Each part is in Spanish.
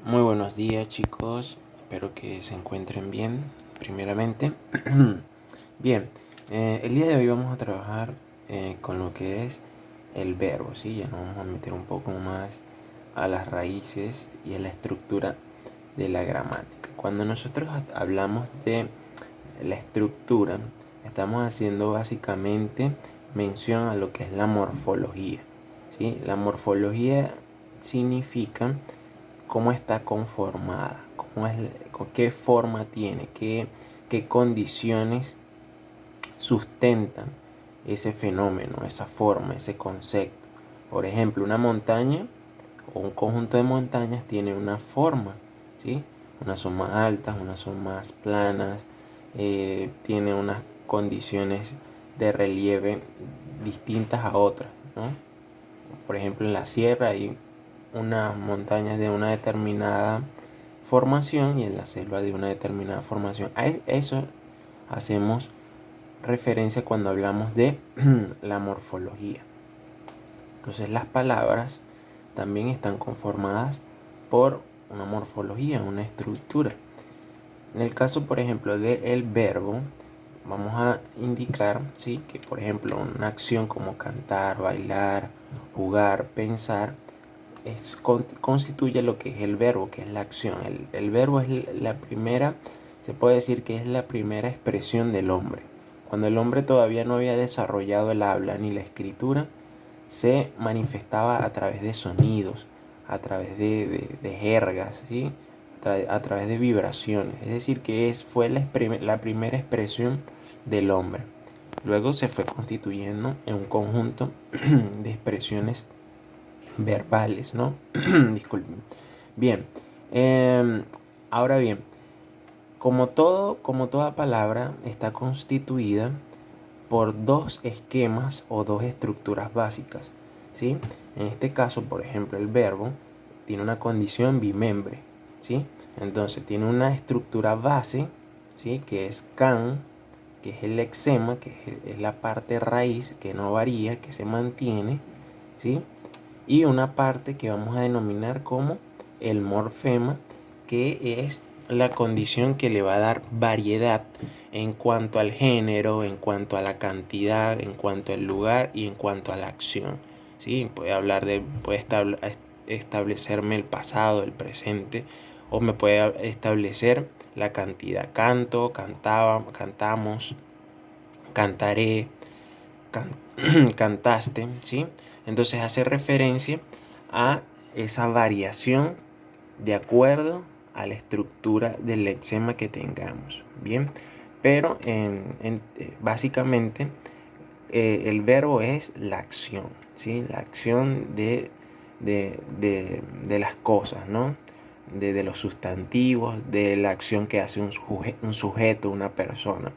Muy buenos días, chicos, espero que se encuentren bien, primeramente. Bien, el día de hoy vamos a trabajar con lo que es el verbo, ¿sí? Ya nos vamos a meter un poco más a las raíces y a la estructura de la gramática. Cuando nosotros hablamos de la estructura, estamos haciendo básicamente mención a lo que es la morfología, ¿sí? La morfología significa cómo está conformada, qué forma tiene, qué condiciones sustentan ese fenómeno, esa forma, ese concepto. Por ejemplo, una montaña o un conjunto de montañas tiene una forma, ¿sí? Unas son más altas, unas son más planas, tiene unas condiciones de relieve distintas a otras, ¿no? Por ejemplo, en la sierra hay unas montañas de una determinada formación y en la selva de una determinada formación. A eso hacemos referencia cuando hablamos de la morfología. Entonces las palabras también están conformadas por una morfología, una estructura. En el caso, por ejemplo, del verbo, vamos a indicar, ¿sí?, que, por ejemplo, una acción como cantar, bailar, jugar, pensar, constituye lo que es el verbo, que es la acción. El verbo es la primera, se puede decir que es la primera expresión del hombre. Cuando el hombre todavía no había desarrollado el habla ni la escritura, se manifestaba a través de sonidos, a través de jergas, ¿sí? A través de vibraciones. Es decir, que fue la primera expresión del hombre. Luego se fue constituyendo en un conjunto de expresiones verbales, ¿no? Disculpen. Bien. Ahora bien, como toda palabra está constituida por dos esquemas o dos estructuras básicas, ¿sí? En este caso, por ejemplo, el verbo tiene una condición bimembre, ¿sí? Entonces tiene una estructura base, ¿sí?, que es can, que es el lexema, que es la parte raíz que no varía, que se mantiene, ¿sí? Y una parte que vamos a denominar como el morfema, que es la condición que le va a dar variedad en cuanto al género, en cuanto a la cantidad, en cuanto al lugar y en cuanto a la acción, ¿sí? Puede establecerme el pasado, el presente, o me puede establecer la cantidad. Canto, cantaba, cantamos, cantaré, can cantaste, ¿sí? Entonces hace referencia a esa variación de acuerdo a la estructura del lexema que tengamos, ¿bien? Pero básicamente el verbo es la acción, ¿sí? La acción de las cosas, ¿no? De los sustantivos, de la acción que hace un sujeto, una persona,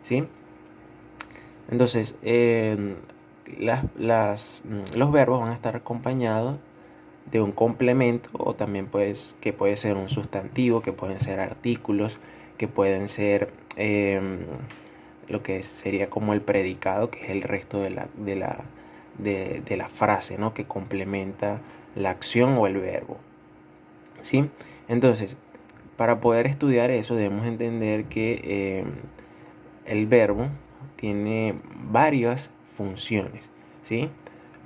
¿sí? Entonces, los verbos van a estar acompañados de un complemento o también que puede ser un sustantivo, que pueden ser artículos, que pueden ser lo que sería como el predicado, que es el resto de la frase, ¿no?, que complementa la acción o el verbo, ¿sí? Entonces, para poder estudiar eso debemos entender que el verbo tiene varias funciones, ¿sí?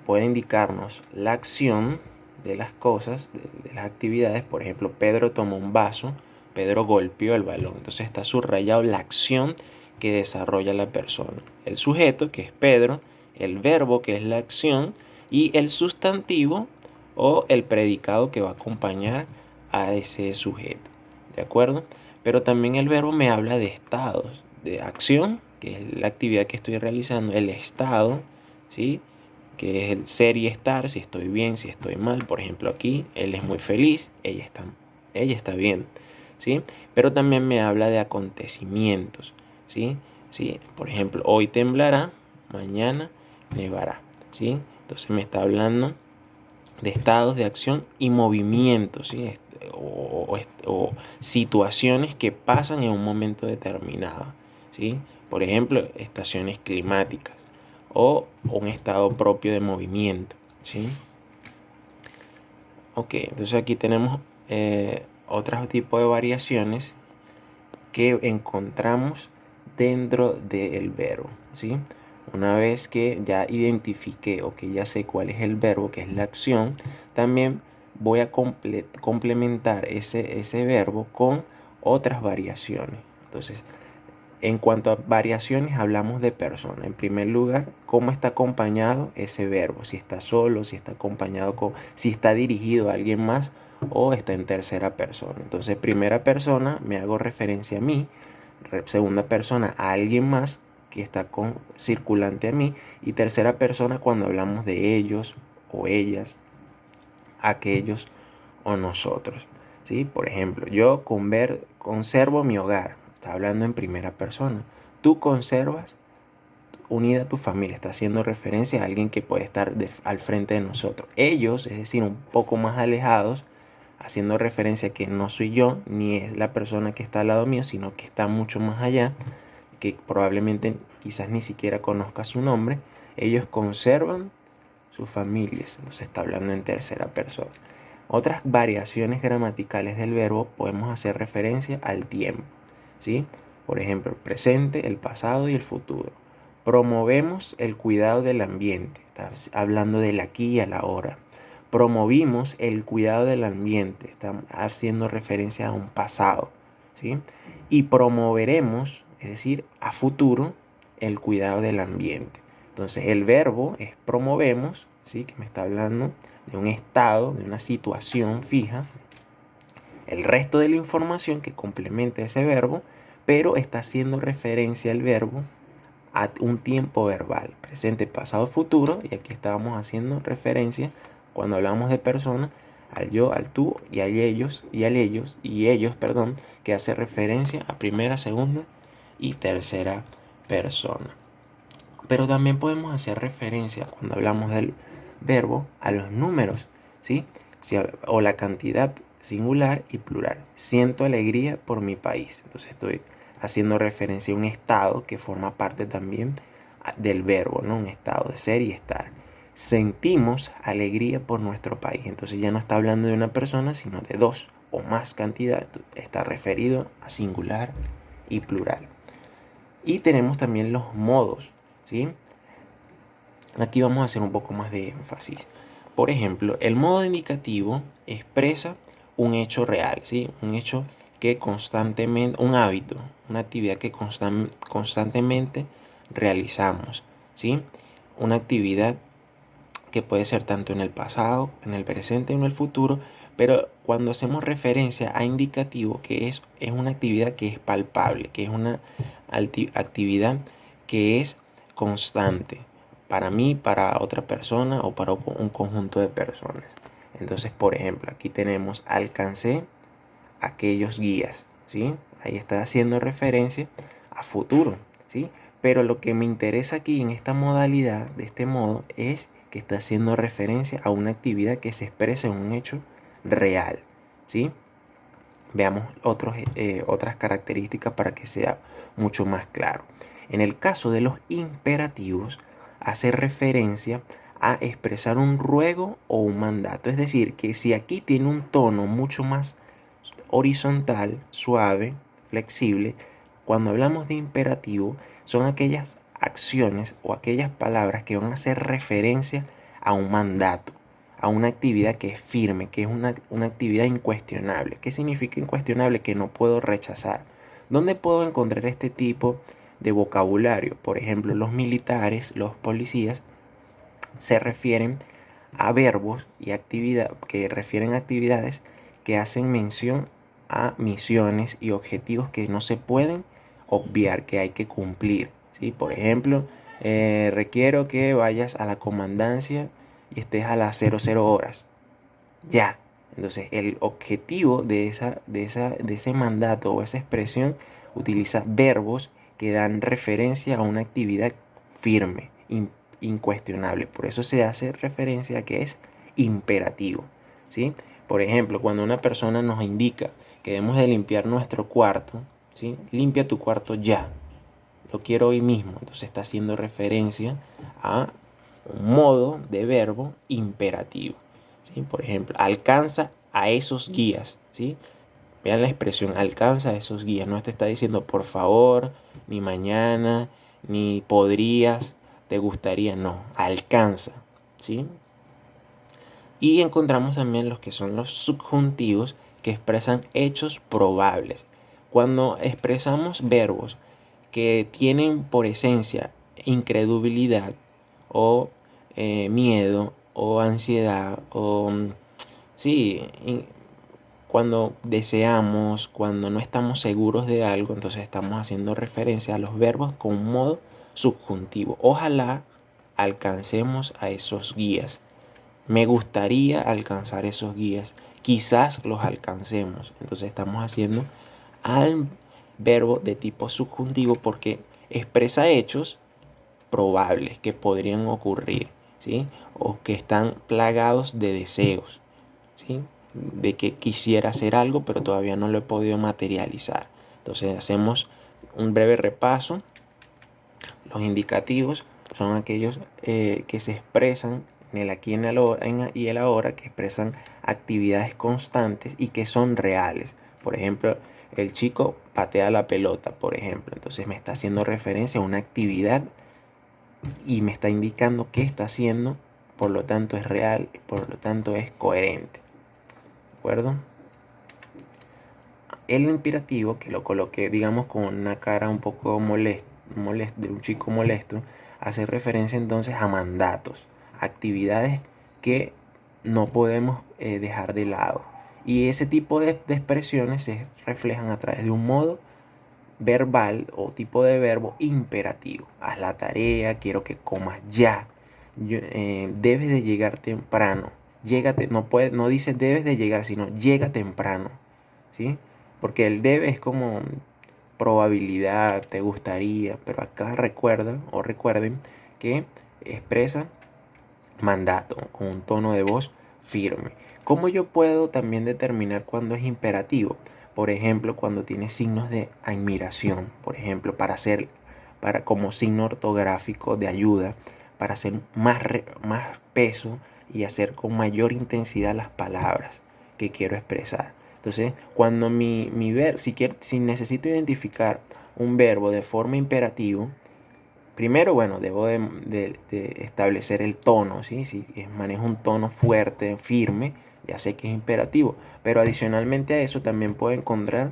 Puede indicarnos la acción de las cosas, de las actividades. Por ejemplo, Pedro tomó un vaso, Pedro golpeó el balón. Entonces está subrayado la acción que desarrolla la persona. El sujeto, que es Pedro, el verbo, que es la acción, y el sustantivo o el predicado que va a acompañar a ese sujeto. ¿De acuerdo? Pero también el verbo me habla de estados de acción, que es la actividad que estoy realizando, el estado, ¿sí?, que es el ser y estar, si estoy bien, si estoy mal. Por ejemplo, aquí él es muy feliz, ella está bien, ¿sí? Pero también me habla de acontecimientos, ¿sí? ¿Sí? Por ejemplo, hoy temblará, mañana nevará, ¿sí? Entonces me está hablando de estados de acción y movimientos, ¿sí? O situaciones que pasan en un momento determinado, ¿sí? Por ejemplo, estaciones climáticas o un estado propio de movimiento, ¿sí? Ok, entonces aquí tenemos otro tipo de variaciones que encontramos dentro del verbo, ¿sí? Una vez que ya identifiqué o que ya sé cuál es el verbo, que es la acción, también voy a complementar ese verbo con otras variaciones. Entonces, en cuanto a variaciones, hablamos de persona. En primer lugar, cómo está acompañado ese verbo. Si está solo, si está acompañado si está dirigido a alguien más o está en tercera persona. Entonces, primera persona, me hago referencia a mí. Segunda persona, a alguien más que está circulante a mí. Y tercera persona, cuando hablamos de ellos o ellas, aquellos o nosotros. ¿Sí? Por ejemplo, yo conservo mi hogar. Está hablando en primera persona. Tú conservas unida a tu familia. Está haciendo referencia a alguien que puede estar al frente de nosotros. Ellos, es decir, un poco más alejados, haciendo referencia a que no soy yo, ni es la persona que está al lado mío, sino que está mucho más allá, que probablemente quizás ni siquiera conozca su nombre. Ellos conservan sus familias. Entonces está hablando en tercera persona. Otras variaciones gramaticales del verbo podemos hacer referencia al tiempo, ¿sí? Por ejemplo, el presente, el pasado y el futuro. Promovemos el cuidado del ambiente. Está hablando del aquí y a la hora. Promovimos el cuidado del ambiente. Está haciendo referencia a un pasado, ¿sí? Y promoveremos, es decir, a futuro, el cuidado del ambiente. Entonces, el verbo es promovemos, ¿sí? Que me está hablando de un estado, de una situación fija. El resto de la información que complementa ese verbo, pero está haciendo referencia al verbo a un tiempo verbal, presente, pasado, futuro, y aquí estábamos haciendo referencia, cuando hablamos de personas, al yo, al tú, y al ellos, perdón, que hace referencia a primera, segunda y tercera persona. Pero también podemos hacer referencia, cuando hablamos del verbo, a los números, ¿sí? O la cantidad singular y plural. Siento alegría por mi país. Entonces estoy haciendo referencia a un estado que forma parte también del verbo, ¿no? Un estado de ser y estar. Sentimos alegría por nuestro país. Entonces ya no está hablando de una persona, sino de dos o más cantidad. Está referido a singular y plural. Y tenemos también los modos, ¿sí? Aquí vamos a hacer un poco más de énfasis. Por ejemplo, el modo indicativo expresa un hecho real, ¿sí? Un hecho que constantemente, un hábito, una actividad que constantemente realizamos, ¿sí? Una actividad que puede ser tanto en el pasado, en el presente o en el futuro, pero cuando hacemos referencia a indicativo, que es una actividad que es palpable, que es una actividad que es constante para mí, para otra persona o para un conjunto de personas. Entonces, por ejemplo, aquí tenemos alcancé aquellos guías, ¿sí? Ahí está haciendo referencia a futuro, ¿sí? Pero lo que me interesa aquí en esta modalidad, de este modo, es que está haciendo referencia a una actividad que se expresa en un hecho real, ¿sí? Veamos otras características para que sea mucho más claro. En el caso de los imperativos, hace referencia a expresar un ruego o un mandato. Es decir, que si aquí tiene un tono mucho más horizontal, suave, flexible, cuando hablamos de imperativo, son aquellas acciones o aquellas palabras que van a hacer referencia a un mandato, a una actividad que es firme, que es una actividad incuestionable. ¿Qué significa incuestionable? Que no puedo rechazar. ¿Dónde puedo encontrar este tipo de vocabulario? Por ejemplo, los militares, los policías, se refieren a verbos y actividad que refieren a actividades que hacen mención a misiones y objetivos que no se pueden obviar, que hay que cumplir, ¿sí? Por ejemplo, requiero que vayas a la comandancia y estés a las 00 horas. Ya. Entonces, el objetivo de ese mandato o esa expresión utiliza verbos que dan referencia a una actividad firme, incuestionable. Por eso se hace referencia a que es imperativo, ¿sí? Por ejemplo, cuando una persona nos indica que debemos de limpiar nuestro cuarto, ¿sí? Limpia tu cuarto ya. Lo quiero hoy mismo. Entonces está haciendo referencia a un modo de verbo imperativo, ¿sí? Por ejemplo, alcanza a esos guías. ¿sí? Vean la expresión alcanza esos guías. No te está diciendo por favor, ni mañana, ni podrías, te gustaría. No, alcanza, ¿sí? Y encontramos también los que son los subjuntivos, que expresan hechos probables. Cuando expresamos verbos que tienen por esencia incredulidad o miedo o ansiedad o sí, cuando deseamos, cuando no estamos seguros de algo, entonces estamos haciendo referencia a los verbos con un modo subjuntivo. Ojalá alcancemos a esos guías. Me gustaría alcanzar esos guías. Quizás los alcancemos. Entonces estamos haciendo al verbo de tipo subjuntivo porque expresa hechos probables que podrían ocurrir, ¿sí? O que están plagados de deseos, ¿sí? De que quisiera hacer algo, pero todavía no lo he podido materializar. Entonces hacemos un breve repaso. Los indicativos son aquellos que se expresan en el aquí y el ahora, que expresan actividades constantes y que son reales. Por ejemplo, el chico patea la pelota, por ejemplo. Entonces me está haciendo referencia a una actividad y me está indicando qué está haciendo, por lo tanto es real, por lo tanto es coherente. ¿De acuerdo? El imperativo, que lo coloqué, digamos, con una cara un poco molesta, de un chico molesto, hace referencia entonces a mandatos, actividades que no podemos dejar de lado. Y ese tipo de expresiones se reflejan a través de un modo verbal o tipo de verbo imperativo. Haz la tarea, quiero que comas ya. Debes de llegar temprano. Llégate, no dice debes de llegar, sino llega temprano. ¿Sí? Porque el debe es como probabilidad, te gustaría, pero acá recuerda o recuerden que expresa mandato con un tono de voz firme. ¿Cómo yo puedo también determinar cuándo es imperativo? Por ejemplo, cuando tiene signos de admiración, por ejemplo, para como signo ortográfico de ayuda, para hacer más peso y hacer con mayor intensidad las palabras que quiero expresar. Entonces, cuando si necesito identificar un verbo de forma imperativa, primero, bueno, debo de establecer el tono, ¿sí? Si manejo un tono fuerte, firme, ya sé que es imperativo. Pero adicionalmente a eso también puedo encontrar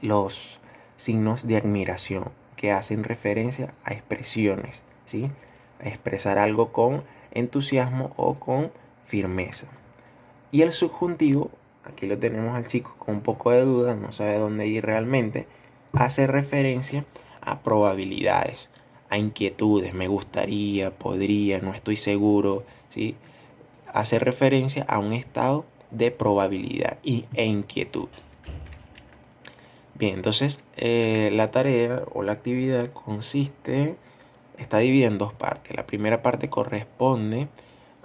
los signos de admiración que hacen referencia a expresiones, ¿sí? A expresar algo con entusiasmo o con firmeza. Y el subjuntivo, aquí lo tenemos al chico con un poco de duda, no sabe dónde ir realmente, hace referencia a probabilidades, a inquietudes, me gustaría, podría, no estoy seguro, ¿sí? Hace referencia a un estado de probabilidad e inquietud. Bien, entonces la tarea o la actividad está dividida en dos partes. La primera parte corresponde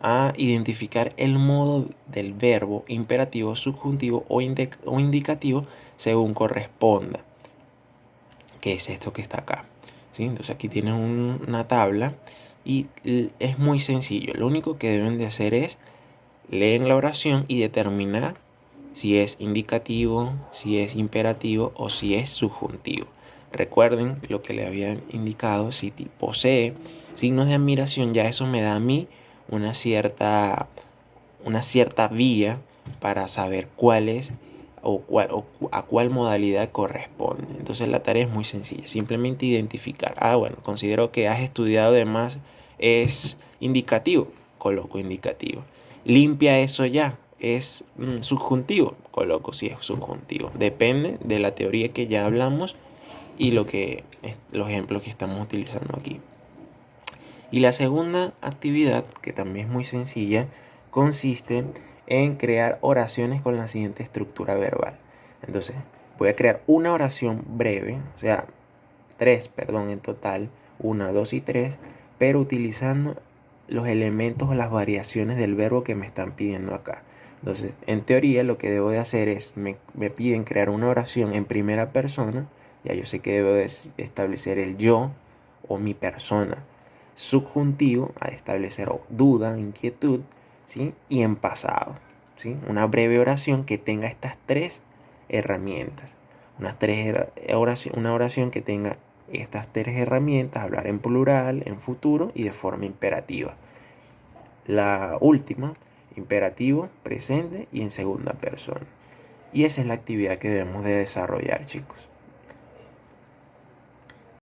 a identificar el modo del verbo imperativo, subjuntivo o indicativo según corresponda, que es esto que está acá, ¿sí? Entonces aquí tienen una tabla y es muy sencillo. Lo único que deben de hacer es leer la oración y determinar si es indicativo, si es imperativo o si es subjuntivo. Recuerden lo que le habían indicado, si posee signos de admiración, ya eso me da a mí una cierta vía para saber cuál es o a cuál modalidad corresponde. Entonces la tarea es muy sencilla, simplemente identificar. Bueno, considero que has estudiado de más, es indicativo, coloco indicativo. Limpia eso ya, es subjuntivo, coloco si es subjuntivo. Depende de la teoría que ya hablamos y los ejemplos que estamos utilizando aquí. Y la segunda actividad, que también es muy sencilla, consiste en crear oraciones con la siguiente estructura verbal. Entonces, voy a crear una oración breve, o sea, perdón, en total, 1, 2 y 3, pero utilizando los elementos o las variaciones del verbo que me están pidiendo acá. Entonces, en teoría, lo que debo de hacer es, me piden crear una oración en primera persona, ya yo sé que debo de establecer el yo o mi persona. Subjuntivo, a establecer duda, inquietud, ¿sí? Y en pasado, ¿sí? Una breve oración que tenga estas tres herramientas. Una oración que tenga estas tres herramientas: hablar en plural, en futuro y de forma imperativa. La última, imperativo, presente y en segunda persona. Y esa es la actividad que debemos de desarrollar, chicos.